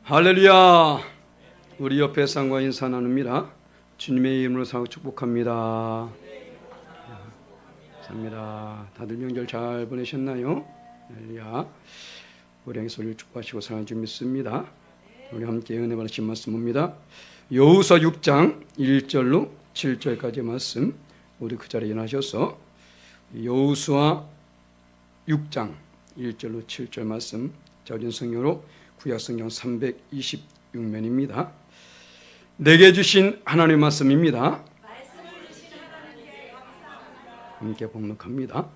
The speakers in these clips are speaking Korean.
할렐루야. 우리 옆에 상과 인사 나눕니다. 주님의 이름으로 사고 축복합니다. 감사합니다. 다들 명절 잘 보내셨나요? 할렐루야. 우리 행소리를 축복하시고 사랑해 주 믿습니다. 우리 함께 은혜 받으신 말씀 봅니다. 여호수아 6장 1절로 7절까지 말씀, 우리 그 자리에 일어나셔서 여호수아 6장 1절로 7절 말씀, 자진 성경으로 구약성경 326면입니다. 내게 주신 하나님의 말씀입니다. 함께 봉독합니다.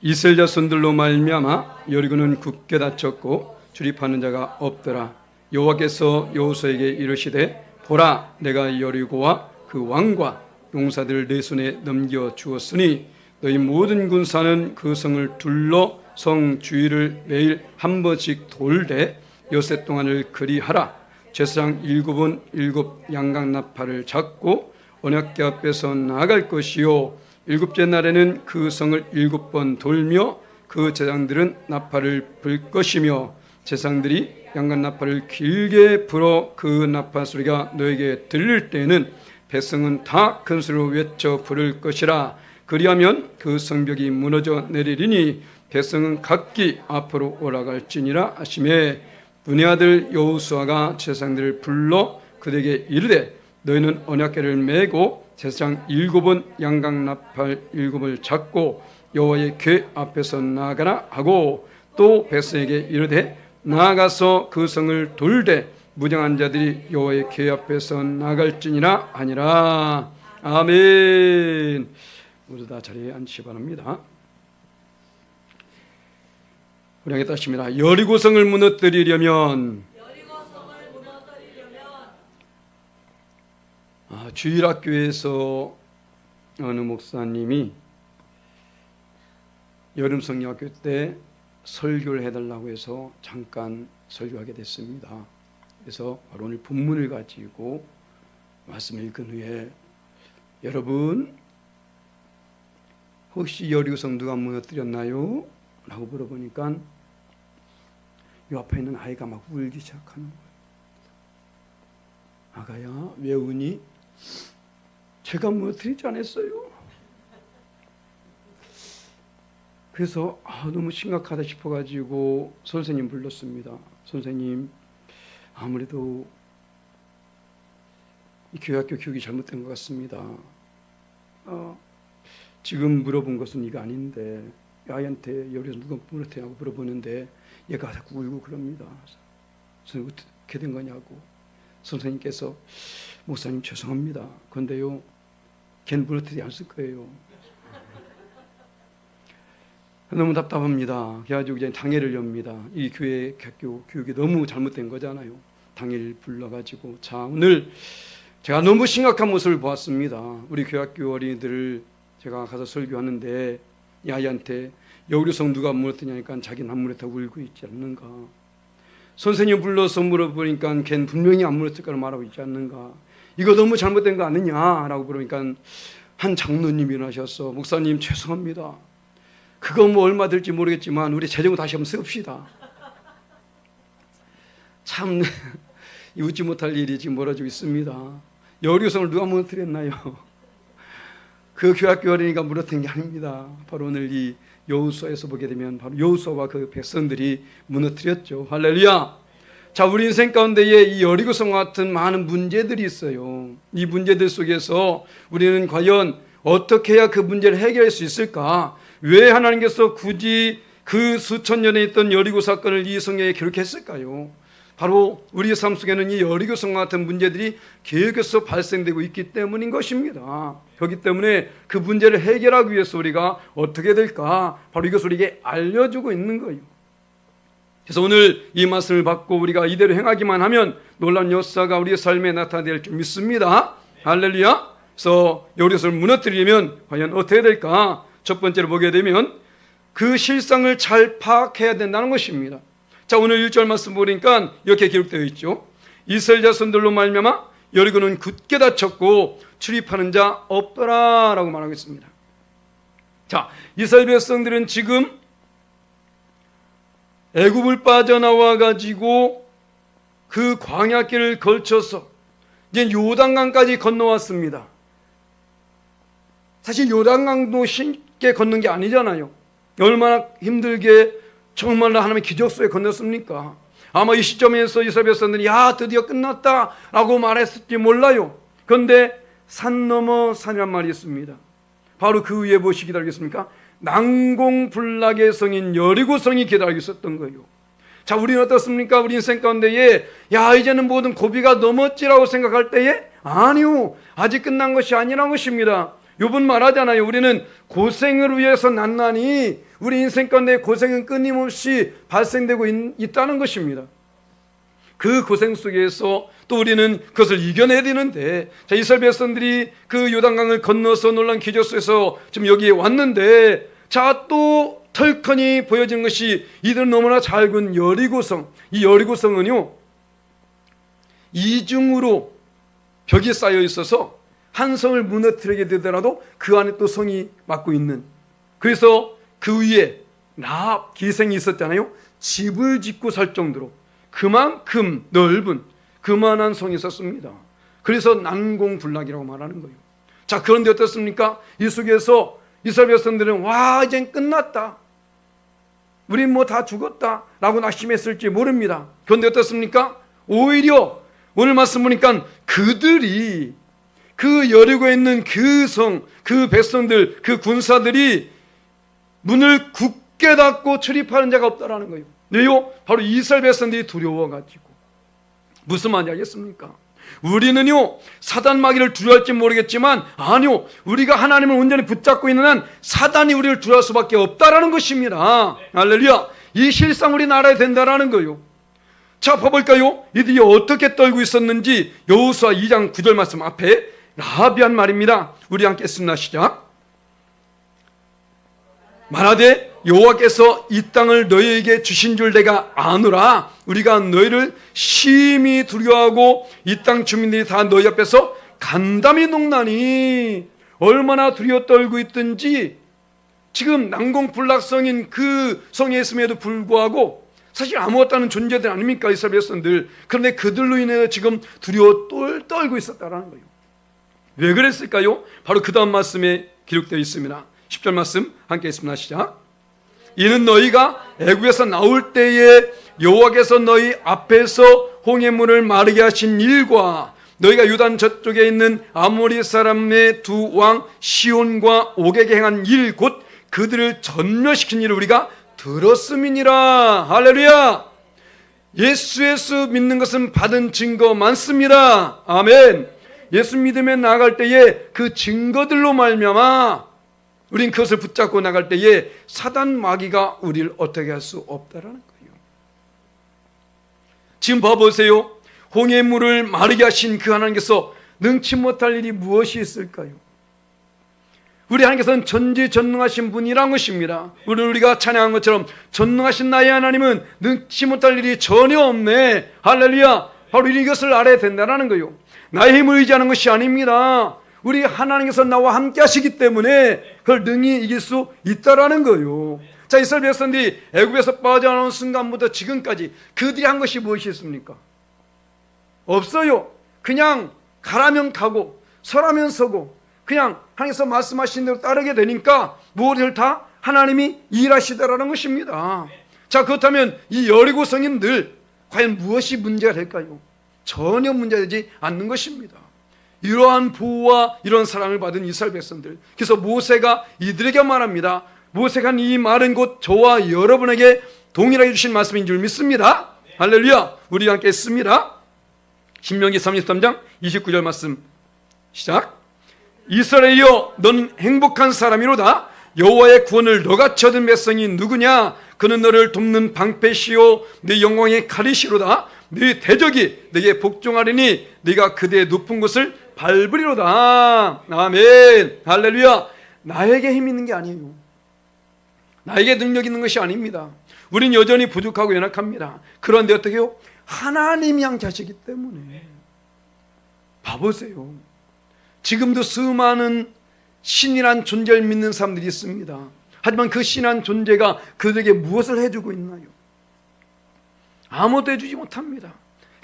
이스라엘 자손들로 말미암아 여리고는 굳게 닫혔고 출입하는 자가 없더라. 여호와께서 여호수아에게 이르시되 보라, 내가 여리고와 그 왕과 용사들을 내 손에 넘겨 주었으니 너희 모든 군사는 그 성을 둘러 성 주위를 매일 한 번씩 돌되 여세 동안을 그리하라. 제사장 7은 7 양강나팔을 잡고 언약궤 앞에서 나아갈 것이요 7째 날에는 그 성을 7번 돌며 그 제사장들은 나팔을 불 것이며 제사장들이 양강나팔을 길게 불어 그 나팔 소리가 너에게 들릴 때에는 백성은 다 큰 소리로 외쳐 부를 것이라. 그리하면 그 성벽이 무너져 내리리니 백성은 각기 앞으로 올라갈지니라 하시매, 눈의 아들 여호수아가 제사장들을 불러 그들에게 이르되 너희는 언약궤를 메고 제사장 7은 양강나팔 7을 잡고 여호와의 궤 앞에서 나아가라 하고, 또 백성에게 이르되 나아가서 그 성을 돌되 무장한 자들이 여호와의 궤 앞에서 나갈지니라 하니라. 아멘. 모두 다 자리에 앉으시 바랍니다. 우리 함께 따십니다. 여리고성을 무너뜨리려면 주일학교에서 어느 목사님이 여름 성경학교 때 설교를 해달라고 해서 잠깐 설교하게 됐습니다. 그래서 바로 오늘 본문을 가지고 말씀을 읽은 후에, 여러분 혹시 여리고성 누가 무너뜨렸나요? 라고 물어보니까 이 앞에 있는 아이가 막 울기 시작하는 거예요. 아가야, 왜 우니? 제가 무너뜨리지 않았어요. 그래서 너무 심각하다 싶어가지고 선생님 불렀습니다. 선생님, 아무래도 이 교회학교 교육이 잘못된 것 같습니다. 지금 물어본 것은 이거 아닌데 아이한테 여기서 누가 무너뜨리냐고 물어보는데 얘가 자꾸 울고 그럽니다. 선생님 어떻게 된 거냐고. 선생님께서 목사님 죄송합니다. 그런데요, 걔는 무너뜨리지 않을 거예요. 너무 답답합니다. 그래가지고 이제 당회를 엽니다. 이 교회 학교 교육이 너무 잘못된 거잖아요. 당회를 불러가지고, 자, 오늘 제가 너무 심각한 모습을 보았습니다. 우리 교회 학교 어린이들을 제가 가서 설교하는데 이 아이한테 여리고성 누가 무너뜨리냐니까 자기는 안 무너뜨리고 울고 있지 않는가. 선생님 불러서 물어보니까 걔는 분명히 안 무너뜨릴 거라고 말하고 있지 않는가. 이거 너무 잘못된 거 아니냐라고 물으니까 한 장로님이 일어나셔서 목사님 죄송합니다. 그거 뭐 얼마 들지 모르겠지만 우리 재정 다시 한번 씁시다. 참 웃지 못할 일이 지금 벌어지고 있습니다. 여리고성을 누가 무너뜨렸나요? 그 교학교 어린이가 무너뜨린 게 아닙니다. 바로 오늘 이 여호수아에서 보게 되면 바로 여호수아와 그 백성들이 무너뜨렸죠. 할렐루야. 자, 우리 인생 가운데에 이 여리고성과 같은 많은 문제들이 있어요. 이 문제들 속에서 우리는 과연 어떻게 해야 그 문제를 해결할 수 있을까? 왜 하나님께서 굳이 그 수천 년에 있던 여리고 사건을 이 성경에 기록했을까요? 바로 우리의 삶 속에는 이 여리고성과 같은 문제들이 계속해서 발생되고 있기 때문인 것입니다. 그렇기 때문에 그 문제를 해결하기 위해서 우리가 어떻게 될까? 바로 이것을 우리에게 알려주고 있는 거예요. 그래서 오늘 이 말씀을 받고 우리가 이대로 행하기만 하면 놀라운 역사가 우리의 삶에 나타날 줄 믿습니다. 할렐루야. 그래서 여리고성을 무너뜨리려면 과연 어떻게 될까? 첫 번째로 보게 되면 그 실상을 잘 파악해야 된다는 것입니다. 자, 오늘 1절 말씀 보니까 이렇게 기록되어 있죠. 이스라엘 자손들로 말미암아 여리고는 굳게 닫혔고 출입하는 자 없더라 라고 말하고 있습니다. 자, 이스라엘 백성들은 지금 애굽을 빠져나와 가지고 그 광야길을 걸쳐서 이제 요단강까지 건너왔습니다. 사실 요단강도 쉽게 걷는 게 아니잖아요. 얼마나 힘들게 정말로 하나님의 기적 속에 건넜습니까? 아마 이 시점에서 이스라엘 백성들이 야 드디어 끝났다라고 말했을지 몰라요. 그런데 산 넘어 산이란 말이 있습니다. 바로 그 위에 무엇이 기다리고 있습니까? 난공불락의 성인 여리고성이 기다리고 있었던 거예요. 자, 우리는 어떻습니까? 우리 인생 가운데에 야 이제는 모든 고비가 넘었지라고 생각할 때에 아니요, 아직 끝난 것이 아니라는 것입니다. 요번 말하잖아요. 우리는 고생을 위해서 난나니 우리 인생 가운데 고생은 끊임없이 발생되고 있다는 것입니다. 그 고생 속에서 또 우리는 그것을 이겨내야 되는데, 자, 이스라엘 백성들이 그 요단강을 건너서 놀란 기적 속에서 지금 여기에 왔는데, 자, 또 털커니 보여지는 것이 이들은 너무나 잘 군 여리고성. 이 여리고성은요, 이중으로 벽이 쌓여 있어서 한 성을 무너뜨리게 되더라도 그 안에 또 성이 막고 있는, 그래서 그 위에 라합 기생이 있었잖아요. 집을 짓고 살 정도로 그만큼 넓은 그만한 성이 있었습니다. 그래서 난공불락이라고 말하는 거예요. 자, 그런데 어떻습니까? 이 속에서 이스라엘 백성들은 와 이젠 끝났다, 우린 뭐 다 죽었다 라고 낙심했을지 모릅니다. 그런데 어떻습니까? 오히려 오늘 말씀 보니까 그들이 그 여리고에 있는 그 성, 그 백성들, 그 군사들이 문을 굳게 닫고 출입하는 자가 없다라는 거예요. 왜요? 바로 이스라엘 백성들이 두려워가지고. 무슨 말인지 알겠습니까? 우리는요, 사단 마귀를 두려워할지 모르겠지만 아니요, 우리가 하나님을 온전히 붙잡고 있는 한 사단이 우리를 두려워할 수밖에 없다라는 것입니다. 할렐루야. 이 실상 우리는 알아야 된다라는 거예요. 자, 봐볼까요? 이들이 어떻게 떨고 있었는지 여호수아 2장 9절 말씀 앞에 라합이 한 말입니다. 우리 함께 읽습니다. 시작. 말하되 여호와께서 이 땅을 너희에게 주신 줄 내가 아노라. 우리가 너희를 심히 두려워하고 이 땅 주민들이 다 너희 앞에서 간담이 녹나니. 얼마나 두려워 떨고 있든지 지금 난공불락성인 그 성에 있음에도 불구하고 사실 아무것도 않은 존재들 아닙니까? 이스라엘 백성들. 그런데 그들로 인해 지금 두려워 떨고 있었다라는 거예요. 왜 그랬을까요? 바로 그 다음 말씀에 기록되어 있습니다. 10절 말씀 함께 읽습니다. 시작. 이는 너희가 애굽에서 나올 때에 여호와께서 너희 앞에서 홍해물을 마르게 하신 일과 너희가 유단 저쪽에 있는 아모리 사람의 두 왕 시온과 옥에게 행한 일, 곧 그들을 전멸시킨 일을 우리가 들었음이니라. 할렐루야. 예수 믿는 것은 받은 증거 많습니다. 아멘. 예수 믿으며 나아갈 때에 그 증거들로 말미암아 우린 그것을 붙잡고 나갈 때에 사단 마귀가 우리를 어떻게 할 수 없다라는 거예요. 지금 봐보세요. 홍해물을 마르게 하신 그 하나님께서 능치 못할 일이 무엇이 있을까요? 우리 하나님께서는 전지전능하신 분이란 것입니다. 우리가 찬양한 것처럼 전능하신 나의 하나님은 능치 못할 일이 전혀 없네. 할렐루야. 바로 이것을 알아야 된다는 거예요. 나의 힘을 의지하는 것이 아닙니다. 우리 하나님께서 나와 함께 하시기 때문에 그걸 능히 이길 수 있다라는 거예요. 자, 이스라엘 백성들이 애굽에서 빠져나온 순간부터 지금까지 그들이 한 것이 무엇이 있습니까? 없어요. 그냥 가라면 가고 서라면 서고 그냥 하나님께서 말씀하신 대로 따르게 되니까 무엇을 다 하나님이 일하시다라는 것입니다. 자, 그렇다면 이 여리고 성인들 과연 무엇이 문제가 될까요? 전혀 문제되지 않는 것입니다. 이러한 보호와 이런 사랑을 받은 이스라엘 백성들. 그래서 모세가 이들에게 말합니다. 모세가 이 말은 곧 저와 여러분에게 동일하게 주신 말씀인 줄 믿습니다. 할렐루야. 우리 함께 읽습니다. 신명기 33장 29절 말씀 시작. 이스라엘이여 넌 행복한 사람이로다. 여호와의 구원을 너같이 얻은 백성이 누구냐? 그는 너를 돕는 방패시요 네 영광의 칼이시로다. 네 대적이 네게 복종하리니 네가 그대의 높은 곳을 밟으리로다. 아멘. 할렐루야. 나에게 힘 있는 게 아니에요. 나에게 능력 있는 것이 아닙니다. 우린 여전히 부족하고 연약합니다. 그런데 어떻게 해요? 하나님이 함께하시기 때문에. 봐보세요. 지금도 수많은 신이란 존재를 믿는 사람들이 있습니다. 하지만 그 신한 존재가 그들에게 무엇을 해주고 있나요? 아무것도 해주지 못합니다.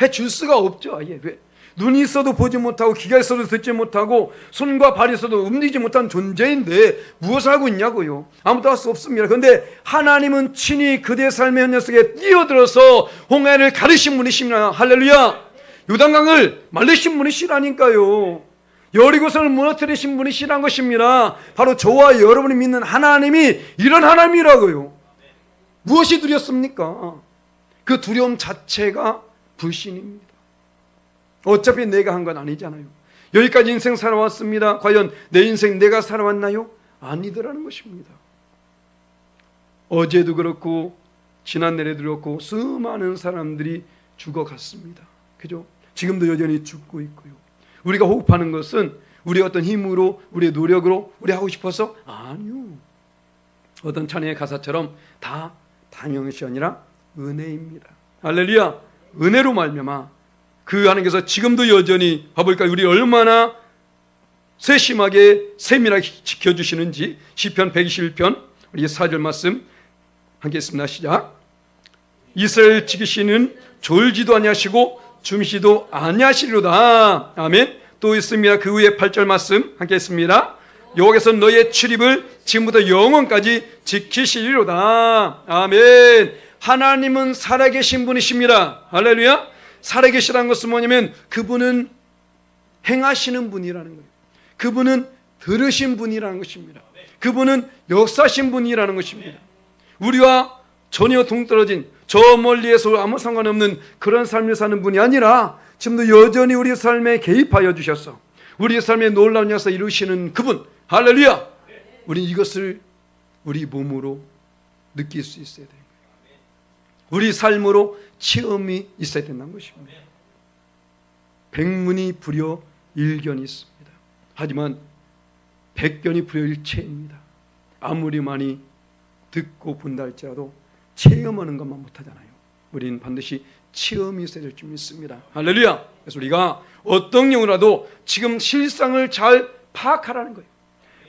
해줄 수가 없죠. 아예. 왜? 눈이 있어도 보지 못하고 귀가 있어도 듣지 못하고 손과 발이 있어도 움직이지 못한 존재인데 무엇을 하고 있냐고요. 아무도 할 수 없습니다. 그런데 하나님은 친히 그대의 삶의 현장 속에 뛰어들어서 홍해를 가르신 분이십니다. 할렐루야. 요단강을 말리신 분이시라니까요. 여리고성을 무너뜨리신 분이시란 것입니다. 바로 저와 여러분이 믿는 하나님이 이런 하나님이라고요. 무엇이 두렵습니까? 그 두려움 자체가 불신입니다. 어차피 내가 한 건 아니잖아요. 여기까지 인생 살아왔습니다. 과연 내 인생 내가 살아왔나요? 아니더라는 것입니다. 어제도 그렇고 지난날에도 그렇고 수많은 사람들이 죽어갔습니다. 그죠? 지금도 여전히 죽고 있고요. 우리가 호흡하는 것은 우리의 어떤 힘으로, 우리의 노력으로, 우리 하고 싶어서? 아니요. 어떤 찬양의 가사처럼 다 당연시 아니라 은혜입니다. 할렐루야. 은혜로 말미암아 그 하나님께서 지금도 여전히 봐볼까요? 우리 얼마나 세심하게 세밀하게 지켜주시는지. 시편 121편 우리 4절 말씀 함께 읽습니다. 시작. 이스라엘 지키시는 졸지도 아니하시고 줌시도 아니하시리로다. 아멘. 또 있습니다. 그 후에 8절 말씀 함께 읽습니다. 여호와께서 너의 출입을 지금부터 영원까지 지키시리로다. 아멘. 하나님은 살아계신 분이십니다. 할렐루야. 살아계시라는 것은 뭐냐면 그분은 행하시는 분이라는 거예요. 그분은 들으신 분이라는 것입니다. 그분은 역사하신 분이라는 것입니다. 우리와 전혀 동떨어진 저 멀리에서 아무 상관없는 그런 삶을 사는 분이 아니라 지금도 여전히 우리 삶에 개입하여 주셔서 우리 삶에 놀라운 역사 이루시는 그분. 할렐루야. 우리 이것을 우리 몸으로 느낄 수 있어야 돼요. 우리 삶으로 체험이 있어야 된다는 것입니다. 백문이 불여 일견이 있습니다. 하지만 백견이 불여일체입니다. 아무리 많이 듣고 본다 할지라도 체험하는 것만 못하잖아요. 우리는 반드시 체험이 있어야 될 줄 믿습니다. 할렐루야. 그래서 우리가 어떤 경우라도 지금 실상을 잘 파악하라는 거예요.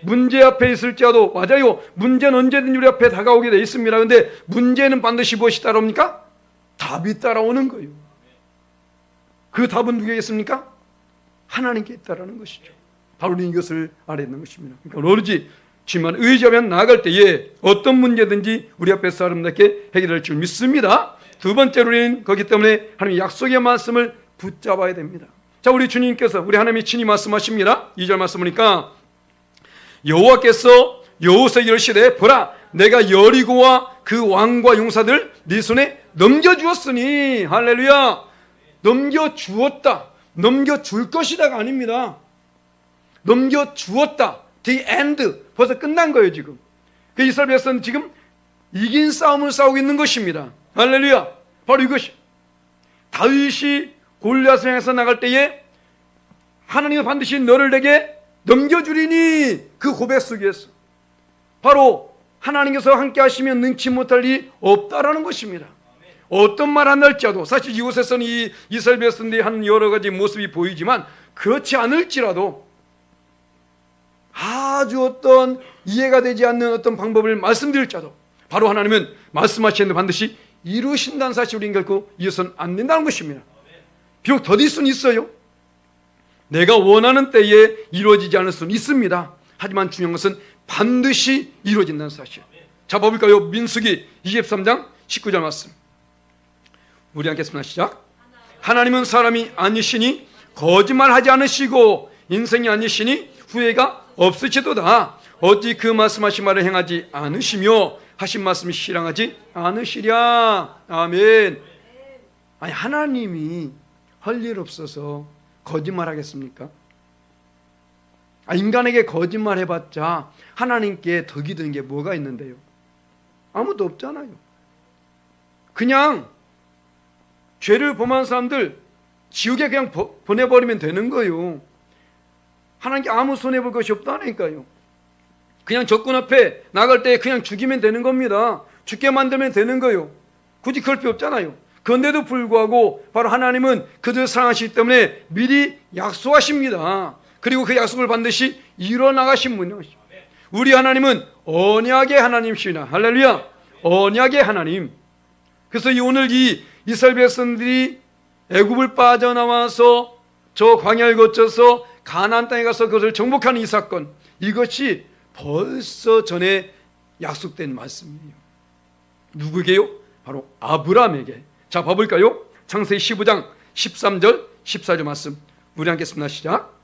문제 앞에 있을지라도, 맞아요, 문제는 언제든지 우리 앞에 다가오게 되어 있습니다. 그런데 문제는 반드시 무엇이 따라옵니까? 답이 따라오는 거예요. 그 답은 누구에게 있습니까? 하나님께 있다라는 것이죠. 바로 우리는 이것을 알아야 되는 것입니다. 그러니까 오로지 주님만 의지하면 나아갈 때에 어떤 문제든지 우리 앞에서 아름답게 해결할 줄 믿습니다. 두 번째로 우리는 그렇기 때문에 하나님의 약속의 말씀을 붙잡아야 됩니다. 자, 우리 주님께서, 우리 하나님이 친히 말씀하십니다. 2절 말씀 보니까 여호와께서 여호수아에게 이르시되 보라 내가 여리고와 그 왕과 용사들 네 손에 넘겨주었으니. 할렐루야. 넘겨주었다, 넘겨줄 것이다가 아닙니다. 넘겨주었다. The end. 벌써 끝난 거예요. 지금 그 이스라엘 백성은 지금 이긴 싸움을 싸우고 있는 것입니다. 할렐루야. 바로 이것이 다윗이 골리앗을 향해서 나갈 때에 하나님은 반드시 너를 내게 넘겨주리니 그 고백 속에서 바로 하나님께서 함께 하시면 능치 못할 일이 없다라는 것입니다. 어떤 말 안 할지라도, 사실 이곳에서는 이 이스라엘 백성들이 하는 여러 가지 모습이 보이지만 그렇지 않을지라도 아주 어떤 이해가 되지 않는 어떤 방법을 말씀드릴지라도 바로 하나님은 말씀하시는데 반드시 이루신다는 사실 우리는 결코 이어서는 안 된다는 것입니다. 비록 더딜 수는 있어요. 내가 원하는 때에 이루어지지 않을 수는 있습니다. 하지만 중요한 것은 반드시 이루어진다는 사실. 자, 봐볼까요? 민수기 23장 19절 말씀 우리 함께 읽습니다. 시작. 하나님은 사람이 아니시니 거짓말하지 않으시고 인생이 아니시니 후회가 없으시도다. 어찌 그 말씀하신 말을 행하지 않으시며 하신 말씀이 실행하지 않으시랴. 아멘. 아니, 하나님이 할 일 없어서 거짓말하겠습니까? 인간에게 거짓말 해봤자 하나님께 덕이 드는 게 뭐가 있는데요? 아무도 없잖아요. 그냥 죄를 범한 사람들 지옥에 그냥 보내버리면 되는 거예요. 하나님께 아무 손해볼 것이 없다니까요. 그냥 적군 앞에 나갈 때 그냥 죽이면 되는 겁니다. 죽게 만들면 되는 거예요. 굳이 그럴 필요 없잖아요. 그런데도 불구하고 바로 하나님은 그들을 사랑하시기 때문에 미리 약속하십니다. 그리고 그 약속을 반드시 이뤄나가신 분이죠. 우리 하나님은 언약의 하나님이시나. 할렐루야. 언약의 하나님. 그래서 오늘 이 이스라엘 백성들이 애굽을 빠져나와서 저 광야를 거쳐서 가나안 땅에 가서 그것을 정복하는 이 사건, 이것이 벌써 전에 약속된 말씀이에요. 누구에게요? 바로 아브라함에게. 자, 봐볼까요? 창세기 15장 13절 14절 말씀 우리 함께 읽습니다. 시작.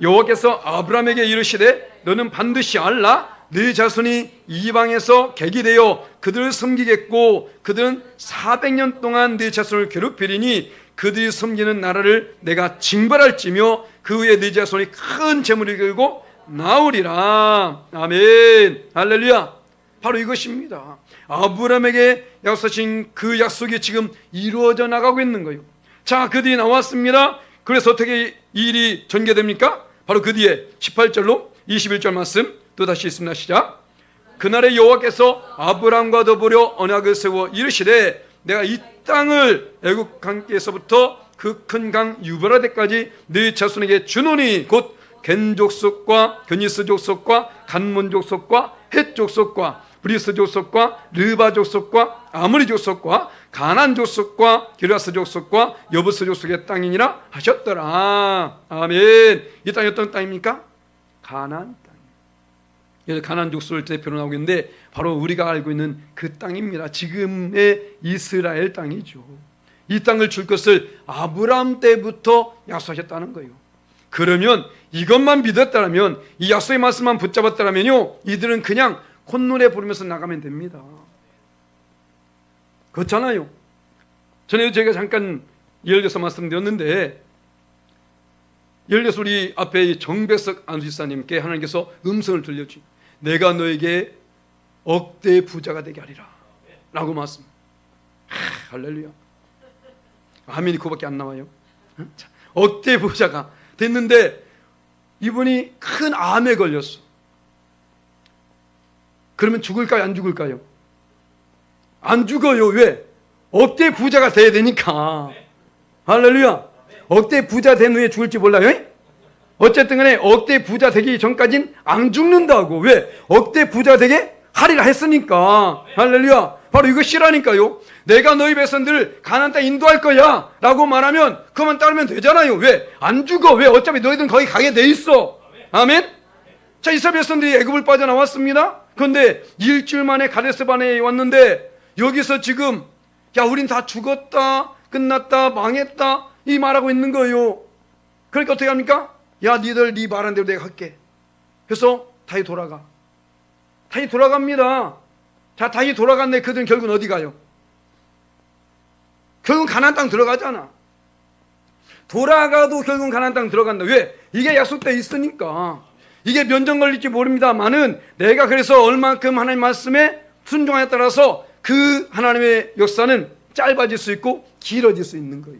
여호와께서 아브라함에게 이르시되 너는 반드시 알라 네 자손이 이방에서 객이 되어 그들을 섬기겠고 그들은 400년 동안 네 자손을 괴롭히리니 그들이 섬기는 나라를 내가 징벌할지며 그 후에 네 자손이 큰 재물을 이끌고 나오리라. 아멘. 할렐루야. 바로 이것입니다. 아브라함에게 약속하신 그 약속이 지금 이루어져 나가고 있는 거예요. 자, 그 뒤에 나왔습니다. 그래서 어떻게 이 일이 전개됩니까? 바로 그 뒤에 18절로 21절 말씀 또 다시 있습니다. 시작. 그날에 여호와께서 아브라함과 더불어 언약을 세워 이르시되 내가 이 땅을 애굽 강에서부터 그 큰 강 유브라데까지 네 자손에게 주노니 곧 겐 족속과 게니스 족속과 간몬 족속과 헷 족속과 브리스 족속과 르바 족속과 아므리 족속과 가나안 족속과 기르아스 족속과 여부스 족속의 땅이니라 하셨더라. 아멘. 이 땅이 어떤 땅입니까? 가나안 땅. 그래서 가나안 족속을 대표로 나오고 있는데 바로 우리가 알고 있는 그 땅입니다. 지금의 이스라엘 땅이죠. 이 땅을 줄 것을 아브라함 때부터 약속하셨다는 거예요. 그러면 이것만 믿었다면, 이 약속의 말씀만 붙잡았다면요, 이들은 그냥 콧노래 부르면서 나가면 됩니다. 그렇잖아요. 전에도 제가 잠깐 예를 들어서 말씀드렸는데, 예를 들어서 우리 앞에 정백석 안수집사님께 하나님께서 음성을 들려주니 내가 너에게 억대 부자가 되게 하리라 라고 말씀. 할렐루야. 아멘이 그거밖에 안 나와요. 억대 부자가 됐는데 이분이 큰 암에 걸렸어. 그러면 죽을까요? 안 죽을까요? 안 죽어요. 왜? 억대 부자가 돼야 되니까. 할렐루야. 억대 부자 된 후에 죽을지 몰라요? 어쨌든 간에 억대 부자 되기 전까지는 안 죽는다고. 왜? 억대 부자 되게 하리라 했으니까. 할렐루야. 바로 이것이라니까요. 내가 너희 백성들을 가나안 땅에 인도할 거야 라고 말하면 그만 따르면 되잖아요. 왜? 안 죽어. 왜? 어차피 너희들은 거기 가게 돼 있어. 아멘. 자, 이스라엘 백성들이 애굽을 빠져나왔습니다. 그런데 일주일 만에 가데스바네에 왔는데 여기서 지금 야, 우린 다 죽었다, 끝났다, 망했다 이 말하고 있는 거예요. 그러니까 어떻게 합니까? 야, 니들 네 말한 대로 내가 할게. 그래서 다시 돌아가. 다시 돌아갑니다. 자, 다시 돌아갔는데 그들은 결국은 어디 가요? 결국은 가나안 땅 들어가잖아. 돌아가도 결국은 가나안 땅 들어간다. 왜? 이게 약속되어 있으니까. 이게 면전 걸릴지 모릅니다만은 내가 그래서 얼만큼 하나님 말씀에 순종하에 따라서 그 하나님의 역사는 짧아질 수 있고 길어질 수 있는 거예요.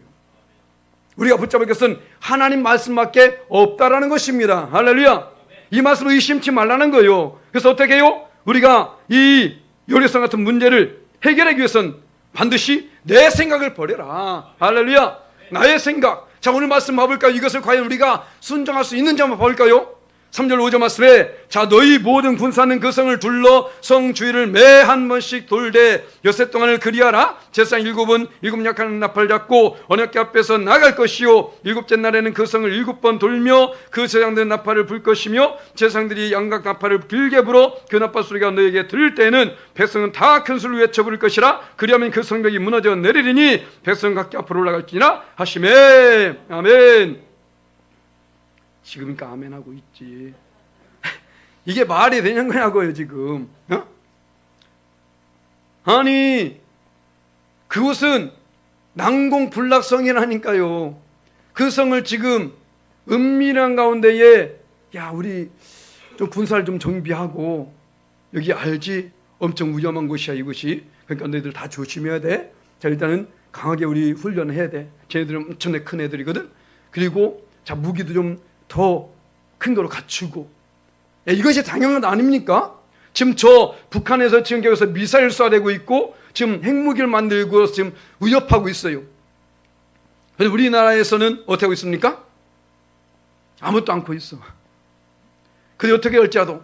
우리가 붙잡을 것은 하나님 말씀밖에 없다라는 것입니다. 할렐루야. 이 말씀을 의심치 말라는 거예요. 그래서 어떻게 해요? 우리가 이 요리성 같은 문제를 해결하기 위해서는 반드시 내 생각을 버려라. 할렐루야. 나의 생각. 자, 오늘 말씀 봐볼까요? 이것을 과연 우리가 순종할 수 있는지 한번 볼까요? 3절 5절 말씀에 자, 너희 모든 군사는 그 성을 둘러 성 주위를 매 한 번씩 돌되 엿새 동안을 그리하라. 제사장 7은 7 약한 나팔 잡고 언약궤 앞에서 나갈 것이요 7째 날에는 그 성을 7번 돌며 그 제사장들은 나팔을 불 것이며 제사장들이 양각 나팔을 길게 불어 그 나팔 소리가 너에게 들릴 때에는 백성은 다 큰 소리로 외쳐 부를 것이라. 그리하면 그 성벽이 무너져 내리리니 백성 각기 앞으로 올라갈지니라 하시매. 아멘. 지금이니까 아멘하고 있지. 이게 말이 되는 거냐고요 지금. 어? 아니 그곳은 난공불락성이라니까요. 그 성을 지금 은밀한 가운데에 야, 우리 좀 군사를 좀 정비하고 여기 알지? 엄청 위험한 곳이야 이곳이. 그러니까 너희들 다 조심해야 돼. 자, 일단은 강하게 우리 훈련을 해야 돼. 쟤네들은 엄청나게 큰 애들이거든. 그리고 자, 무기도 좀 더 큰 거로 갖추고. 이것이 당연한 것 아닙니까? 지금 저 북한에서 지금 여기서 미사일 쏴대고 있고 지금 핵무기를 만들고 지금 위협하고 있어요. 그런데 우리나라에서는 어떻게 하고 있습니까? 아무것도 않고 있어. 근데 어떻게 할지라도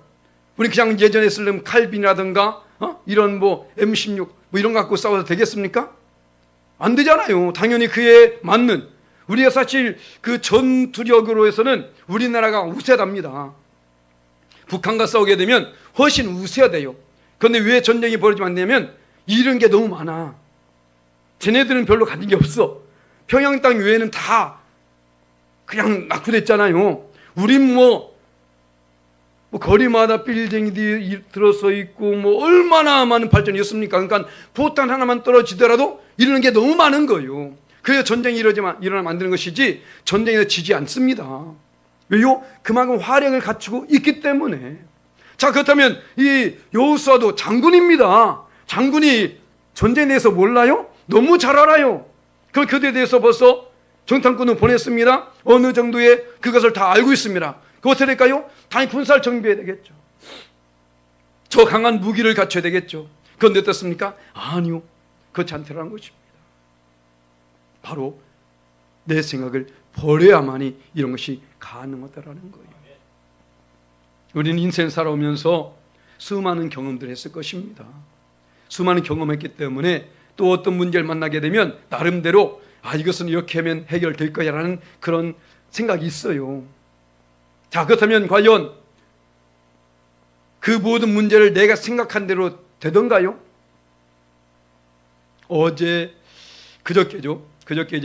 우리 그냥 예전에 쓰려면 칼빈이라든가 이런 뭐 M16 뭐 이런 거 갖고 싸워도 되겠습니까? 안 되잖아요. 당연히 그에 맞는, 우리가 사실 그 전투력으로 해서는 우리나라가 우세답니다. 북한과 싸우게 되면 훨씬 우세해야. 그런데 왜 전쟁이 벌어지면 안 되냐면 잃은 게 너무 많아. 쟤네들은 별로 가진 게 없어. 평양 땅 외에는 다 그냥 낙후됐잖아요. 우린 뭐 거리마다 빌딩이 들어서 있고 얼마나 많은 발전이 있습니까? 그러니까 포탄 하나만 떨어지더라도 잃는 게 너무 많은 거예요. 그래서 전쟁이 일어나면 만드는 것이지 전쟁에서 지지 않습니다. 왜요? 그만큼 화력을 갖추고 있기 때문에. 자, 그렇다면 이 여호수아도 장군입니다. 장군이 전쟁에 대해서 몰라요? 너무 잘 알아요. 그럼 그들에 대해서 벌써 정탐꾼을 보냈습니다. 어느 정도의 그것을 다 알고 있습니다. 그 어떻게 될까요? 당연히 군사를 정비해야 되겠죠. 저 강한 무기를 갖춰야 되겠죠. 그런데 어떻습니까? 아니요, 그렇지 않더라는 것입니다. 바로 내 생각을 버려야만이 이런 것이 가능하다라는 거예요. 우리는 인생 살아오면서 수많은 경험들을 했을 것입니다. 수많은 경험했기 때문에 또 어떤 문제를 만나게 되면 나름대로 이것은 이렇게 하면 해결될 거야라는 그런 생각이 있어요. 자, 그렇다면 과연 그 모든 문제를 내가 생각한 대로 되던가요? 그저께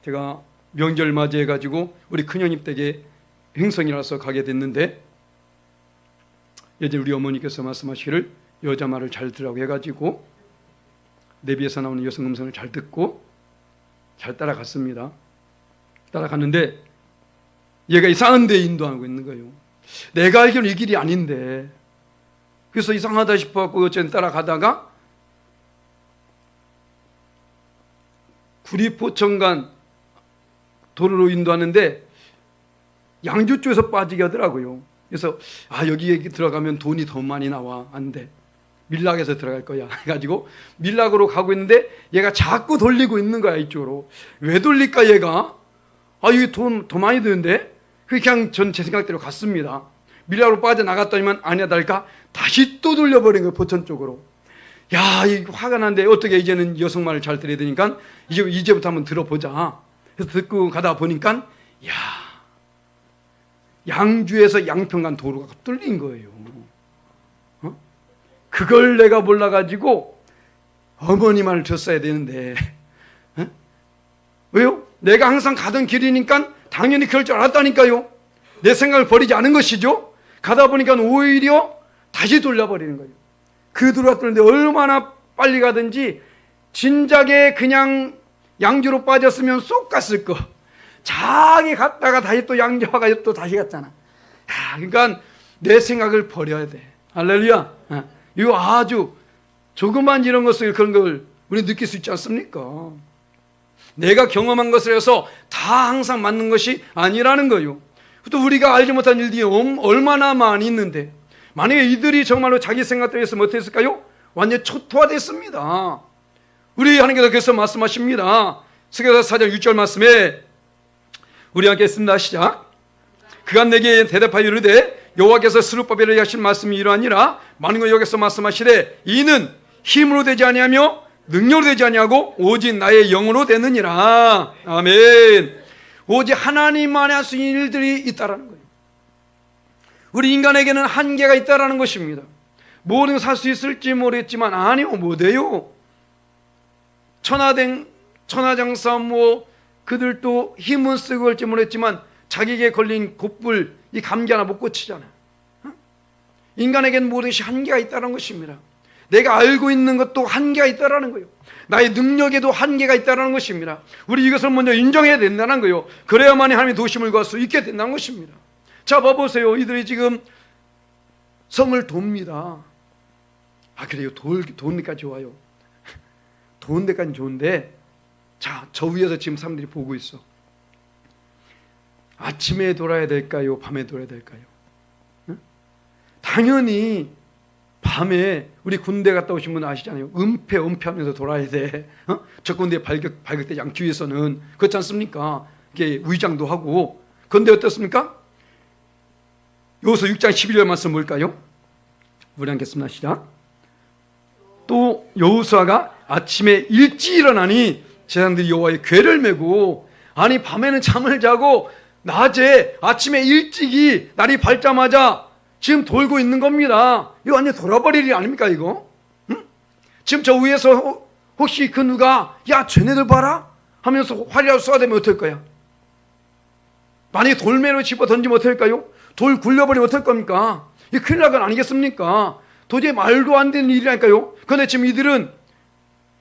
제가 명절 맞이해가지고 우리 큰형님 댁에 행성이라서 가게 됐는데, 예전에 우리 어머니께서 말씀하시기를 여자 말을 잘 들으라고 해가지고 내비에서 나오는 여성 음성을 잘 듣고 잘 따라갔습니다. 따라갔는데 얘가 이상한 데 인도하고 있는 거예요. 내가 알기로는 이 길이 아닌데, 그래서 이상하다 싶어갖고 어쨌든 따라가다가 구리포천간 도로로 인도하는데 양주 쪽에서 빠지게 하더라고요. 그래서 여기 들어가면 돈이 더 많이 나와. 안 돼. 밀락에서 들어갈 거야. 해가지고 밀락으로 가고 있는데 얘가 자꾸 돌리고 있는 거야, 이쪽으로. 왜 돌릴까, 얘가? 이게 돈 더 많이 드는데? 그냥 전 제 생각대로 갔습니다. 밀락으로 빠져나갔더니만 아니야 달까? 다시 또 돌려버린 거예요, 포천 쪽으로. 이거 화가 난데 어떻게 이제는 여성 말을 잘 들어야 되니까 이제부터 한번 들어보자. 그래서 듣고 가다 보니까 양주에서 양평간 도로가 뚫린 거예요. 그걸 내가 몰라가지고 어머니 말을 들었어야 되는데, 왜요? 내가 항상 가던 길이니까 당연히 그럴 줄 알았다니까요. 내 생각을 버리지 않은 것이죠. 가다 보니까 오히려 다시 돌려버리는 거예요. 그 도로가 뚫는데 얼마나 빨리 가든지 진작에 그냥 양주로 빠졌으면 쏙 갔을 거. 자기 갔다가 다시 또 양주 와가지고 또 다시 갔잖아. 그러니까 내 생각을 버려야 돼. 할렐루야. 이거 아주 조그만 이런 것을, 그런 걸 우리 느낄 수 있지 않습니까? 내가 경험한 것을 해서 다 항상 맞는 것이 아니라는 거예요. 또 우리가 알지 못한 일들이 얼마나 많이 있는데, 만약에 이들이 정말로 자기 생각대로 했으면 어땠을까요? 완전 초토화됐습니다. 우리 하나님께서 그래서 말씀하십니다. 스가랴서 4장 6절 말씀에 우리 함께 했습니다. 시작. 그가 내게 대답하여 이르되 여호와께서 스룹바벨에게 하신 말씀이 이러하니라. 많은 걸 여기서 말씀하시되 이는 힘으로 되지 아니하며 능력으로 되지 아니하고 오직 나의 영으로 되느니라. 아멘. 오직 하나님만이 할 수 있는 일들이 있다라는 거예요. 우리 인간에게는 한계가 있다라는 것입니다. 뭐든 살 수 있을지 모르겠지만 아니요, 못해요. 천하장사 그들도 힘은 쓰고 할지 모르겠지만 자기에게 걸린 곧불, 이 감기 하나 못 고치잖아. 인간에게는 모든 것이 한계가 있다는 것입니다. 내가 알고 있는 것도 한계가 있다는 거예요. 나의 능력에도 한계가 있다는 것입니다. 우리 이것을 먼저 인정해야 된다는 거예요. 그래야만이 하나님의 도심을 구할 수 있게 된다는 것입니다. 자, 봐보세요. 이들이 지금 성을 돕니다. 그래요. 도우니까 좋아요. 도운 데까지 좋은데, 자, 저 위에서 지금 사람들이 보고 있어. 아침에 돌아야 될까요? 밤에 돌아야 될까요? 응? 당연히 밤에, 우리 군대 갔다 오신 분 아시잖아요. 은폐하면서 돌아야 돼. 저 군대에 발격되지 않기 위해서는. 그렇지 않습니까? 이게 위장도 하고. 그런데 어떻습니까? 여호수아 6장 11절 말씀 뭘까요? 우리 함께했습니다. 시작. 또 여호수아가 아침에 일찍 일어나니 제사장들이 여호와의 궤를 메고, 아니 밤에는 잠을 자고 낮에 아침에 일찍이 날이 밝자마자 지금 돌고 있는 겁니다. 이거 완전 돌아버릴 일 아닙니까 이거? 응? 지금 저 위에서 혹시 그 누가 야 쟤네들 봐라 하면서 활이라도 쏘아대면 어떨 거야? 만약에 돌멩이로 집어 던지면 어떨까요? 돌 굴려버리면 어떨 겁니까? 이게 큰일 날 건 아니겠습니까? 도저히 말도 안 되는 일이라니까요. 그런데 지금 이들은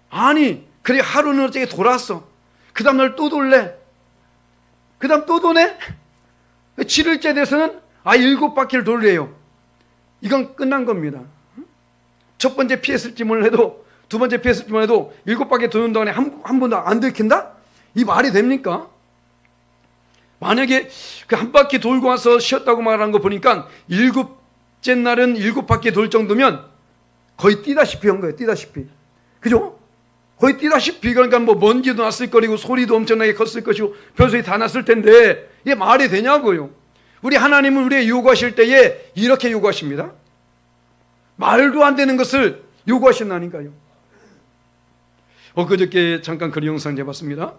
아니 그래 하루는 어떻게 돌았어. 그 다음날 또 돌래. 그 다음 또 도네. 7일째 돼서는 7바퀴를 돌래요. 이건 끝난 겁니다. 첫 번째 피했을지 몰라도 두 번째 피했을지 몰라도 7바퀴 도는 동안에 한 번도 안 들킨다? 이 말이 됩니까? 만약에 그 한 바퀴 돌고 와서 쉬었다고 말하는 거 보니까 7째 날은 7바퀴 돌 정도면 거의 뛰다시피 한 거예요. 뛰다시피. 그죠? 거의 뛰다시피. 그러니까 뭐 먼지도 났을 거리고 소리도 엄청나게 컸을 것이고 별소리 다 났을 텐데 이게 말이 되냐고요. 우리 하나님은 우리에게 요구하실 때에 이렇게 요구하십니다. 말도 안 되는 것을 요구하신다니까요. 엊그저께 잠깐 그런 영상 제봤습니다.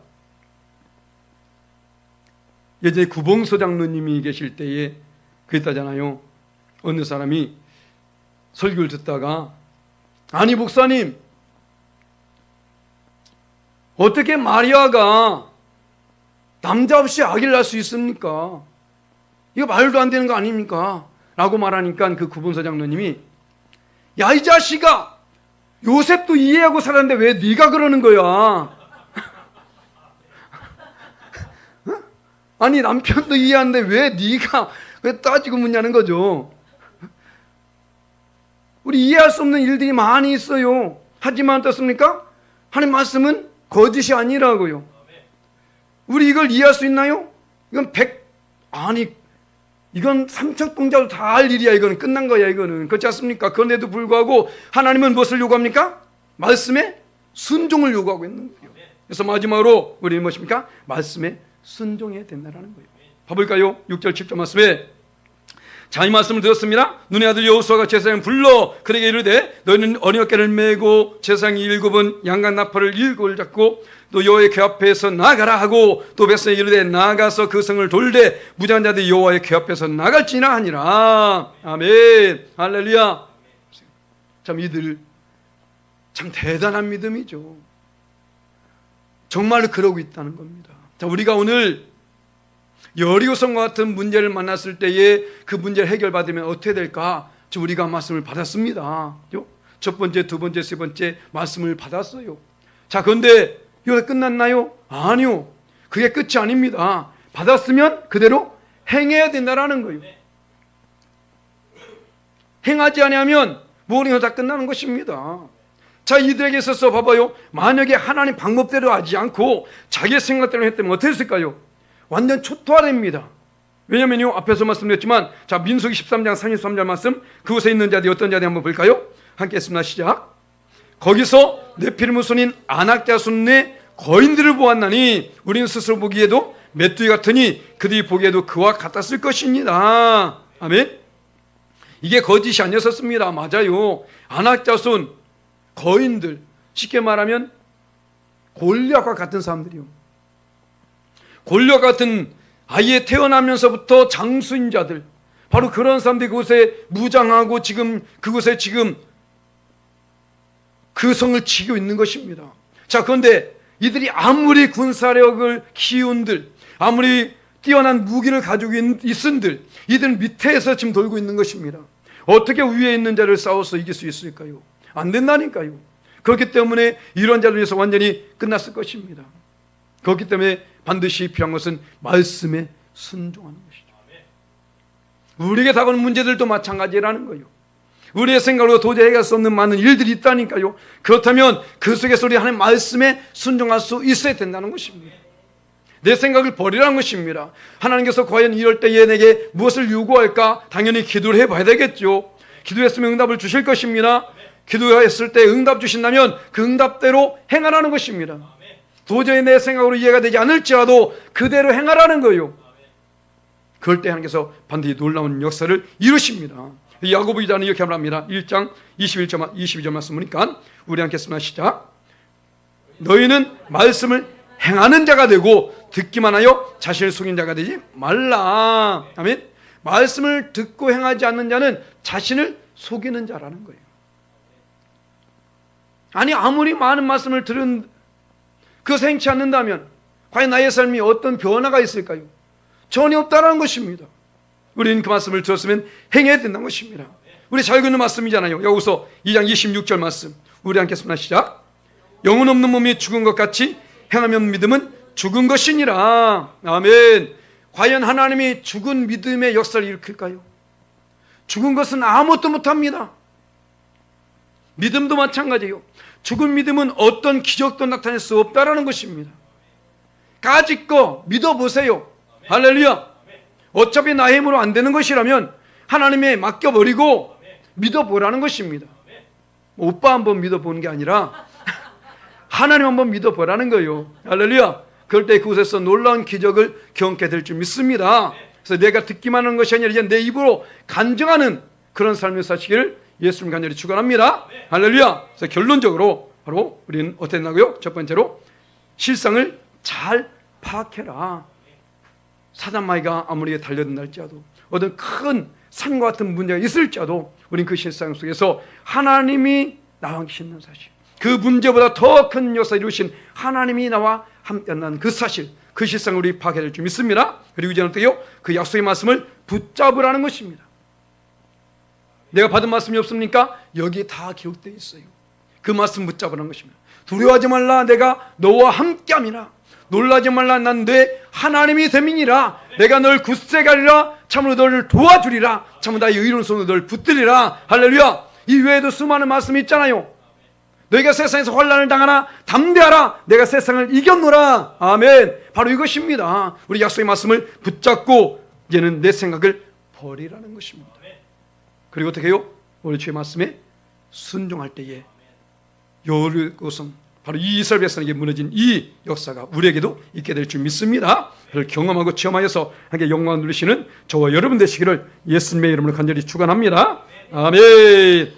예전에 구봉서 장로님이 계실 때에 그랬다잖아요. 어느 사람이 설교를 듣다가 아니 목사님 어떻게 마리아가 남자 없이 아기를 낳을 수 있습니까? 이거 말도 안 되는 거 아닙니까? 라고 말하니까 그 구봉서 장로님이 야 이 자식아 요셉도 이해하고 살았는데 왜 네가 그러는 거야? 아니 남편도 이해하는데 왜 네가 왜 따지고 묻냐는 거죠. 우리 이해할 수 없는 일들이 많이 있어요. 하지만 어떻습니까? 하나님 말씀은 거짓이 아니라고요. 우리 이걸 이해할 수 있나요? 이건 이건 삼척동자도 다 할 일이야. 이거는 끝난 거야. 이거는 그렇지 않습니까? 그런데도 불구하고 하나님은 무엇을 요구합니까? 말씀에 순종을 요구하고 있는 거예요. 그래서 마지막으로 우리는 무엇입니까? 말씀에 순종해야 된다는 거예요. 봐볼까요? 6절 7절 말씀에 자 이 말씀을 들었습니다. 눈의 아들 여호수아가 제사장을 불러 그에게 이르되 너희는 언약궤를 메고 제사장이 7은 양간 나팔을 7을 잡고 또 여호와의 궤 앞에서 나가라 하고 또 백성에게 이르되 나가서 그 성을 돌되 무장한 자들이 여호와의 궤 앞에서 나갈지나 하니라. 아멘. 할렐루야. 참 이들 참 대단한 믿음이죠. 정말로 그러고 있다는 겁니다. 자, 우리가 오늘 여리고성과 같은 문제를 만났을 때에 그 문제를 해결받으면 어떻게 될까? 지금 우리가 말씀을 받았습니다. 첫 번째, 두 번째, 세 번째 말씀을 받았어요. 자, 그런데 이거 끝났나요? 아니요. 그게 끝이 아닙니다. 받았으면 그대로 행해야 된다는 거예요. 행하지 않으면 모든 다 끝나는 것입니다. 자, 이들에게 있어서 봐봐요. 만약에 하나님 방법대로 하지 않고 자기 생각대로 했다면 어떻게 했을까요? 완전 초토화됩니다. 왜냐면요, 앞에서 말씀드렸지만, 자, 민수기 13장 33절 말씀, 그곳에 있는 자들이 어떤 자들이 한번 볼까요? 함께 했습니다. 시작. 거기서 네피림 후손인 아낙 자손의 거인들을 보았나니 우리는 스스로 보기에도 메뚜기 같으니 그들이 보기에도 그와 같았을 것입니다. 아멘. 이게 거짓이 아니었습니다. 맞아요. 아낙 자손 거인들, 쉽게 말하면 골리앗과 같은 사람들이요. 골리앗 같은 아예 태어나면서부터 장수인 자들, 바로 그런 사람들이 그곳에 무장하고 그곳에 지금 그 성을 치고 있는 것입니다. 자, 그런데 이들이 아무리 군사력을 키운들, 아무리 뛰어난 무기를 가지고 있은들, 이들은 밑에서 지금 돌고 있는 것입니다. 어떻게 위에 있는 자를 싸워서 이길 수 있을까요? 안 된다니까요. 그렇기 때문에 이런 자를 위해서 완전히 끝났을 것입니다. 그렇기 때문에 반드시 필요한 것은 말씀에 순종하는 것이죠. 우리에게 다가오는 문제들도 마찬가지라는 거예요. 우리의 생각으로 도저히 해결할 수 없는 많은 일들이 있다니까요. 그렇다면 그 속에서 우리 하나님 말씀에 순종할 수 있어야 된다는 것입니다. 내 생각을 버리라는 것입니다. 하나님께서 과연 이럴 때에 내게 무엇을 요구할까? 당연히 기도를 해봐야 되겠죠. 기도했으면 응답을 주실 것입니다. 기도했을 때 응답 주신다면 그 응답대로 행하라는 것입니다. 도저히 내 생각으로 이해가 되지 않을지라도 그대로 행하라는 거예요. 그럴 때 하나님께서 반드시 놀라운 역사를 이루십니다. 야고보 기자는 이렇게 말합니다. 1장 22절 말씀 보니까 우리 함께 했습니다. 시작. 너희는 말씀을 행하는 자가 되고 듣기만 하여 자신을 속인 자가 되지 말라. 아멘. 말씀을 듣고 행하지 않는 자는 자신을 속이는 자라는 거예요. 아니 아무리 많은 말씀을 들은 그것을 행치 않는다면 과연 나의 삶이 어떤 변화가 있을까요? 전혀 없다라는 것입니다. 우리는 그 말씀을 들었으면 행해야 된다는 것입니다. 우리 잘 듣는 말씀이잖아요. 여기서 2장 26절 말씀 우리 함께 읽습니다. 시작. 영혼 없는 몸이 죽은 것 같이 행하면 믿음은 죽은 것이니라. 아멘. 과연 하나님이 죽은 믿음의 역사를 일으킬까요? 죽은 것은 아무것도 못합니다. 믿음도 마찬가지예요. 죽은 믿음은 어떤 기적도 나타낼 수 없다라는 것입니다. 까짓거 믿어보세요. 할렐루야. 어차피 나의 힘으로 안 되는 것이라면 하나님에 맡겨버리고 믿어보라는 것입니다. 오빠 한번 믿어보는 게 아니라 하나님 한번 믿어보라는 거예요. 할렐루야. 그럴 때 그곳에서 놀라운 기적을 경험하게 될 줄 믿습니다. 그래서 내가 듣기만 하는 것이 아니라 이제 내 입으로 간증하는 그런 삶을 사시기를 예수님 간절히 축원합니다. 할렐루야. 그래서 결론적으로 바로 우리는 어떻게 된다고요? 첫 번째로 실상을 잘 파악해라. 사단마귀가 아무리 달려든다 할지라도 어떤 큰 산과 같은 문제가 있을지라도 우리는 그 실상 속에서 하나님이 나와 계시는 사실, 그 문제보다 더 큰 역사를 이루신 하나님이 나와 함께 한다는 그 사실, 그 실상을 우리 파악해야 될 줄 믿습니다. 그리고 이제는 어때요? 그 약속의 말씀을 붙잡으라는 것입니다. 내가 받은 말씀이 없습니까? 여기에 다 기록되어 있어요. 그 말씀 붙잡으라는 것입니다. 두려워하지 말라. 내가 너와 함께함이라. 놀라지 말라. 난 내 하나님이 됨이니라. 내가 널 굳세가리라. 참으로 너를 도와주리라. 참으로 나의 의로운 손으로 너를 붙들리라. 할렐루야. 이 외에도 수많은 말씀이 있잖아요. 너희가 세상에서 환난을 당하나 담대하라. 내가 세상을 이겼노라. 아멘. 바로 이것입니다. 우리 약속의 말씀을 붙잡고 이제는 내 생각을 버리라는 것입니다. 그리고 어떻게 해요? 우리 주의 말씀에 순종할 때에 요르고성 바로 이 이스라엘 백성에게 무너진 이 역사가 우리에게도 있게 될 줄 믿습니다. 그를 경험하고 체험하여서 함께 영광을 누리시는 저와 여러분 되시기를 예수님의 이름으로 간절히 축원합니다. 아멘.